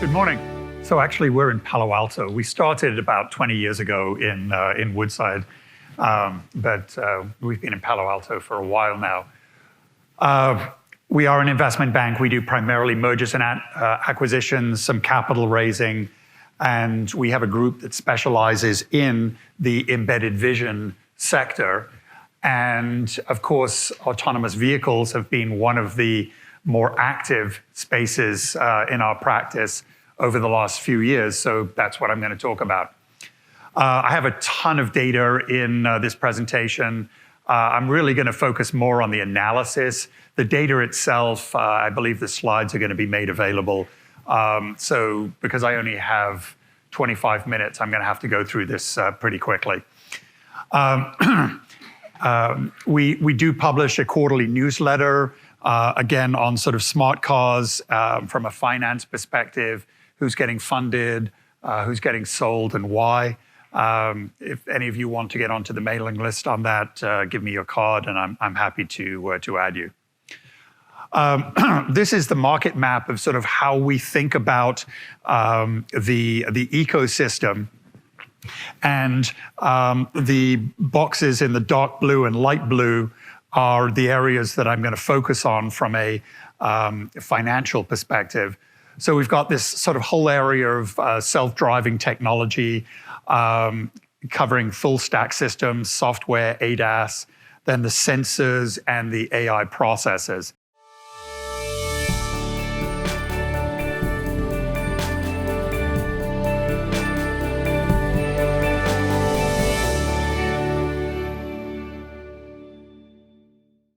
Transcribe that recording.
Good morning. So actually, we're in Palo Alto. We started about 20 years ago in Woodside, but we've been in Palo Alto for a while now. We are an investment bank. We do primarily mergers and acquisitions, some capital raising, and we have a group that specializes in the embedded vision sector. And of course, autonomous vehicles have been one of the more active spaces in our practice over the last few years. So that's what I'm going to talk about. I have a ton of data in this presentation. I'm really going to focus more on the analysis. The data itself, I believe the slides are going to be made available. So because I only have 25 minutes, I'm going to have to go through this pretty quickly. We do publish a quarterly newsletter, again, on sort of smart cars from a finance perspective, who's getting funded, who's getting sold, and why. If any of you want to get onto the mailing list on that, give me your card, and I'm happy to add you. This is the market map of sort of how we think about the ecosystem. And the boxes in the dark blue and light blue are the areas that I'm going to focus on from a financial perspective. So we've got this sort of whole area of self-driving technology, covering full stack systems, software, ADAS, then the sensors and the AI processors.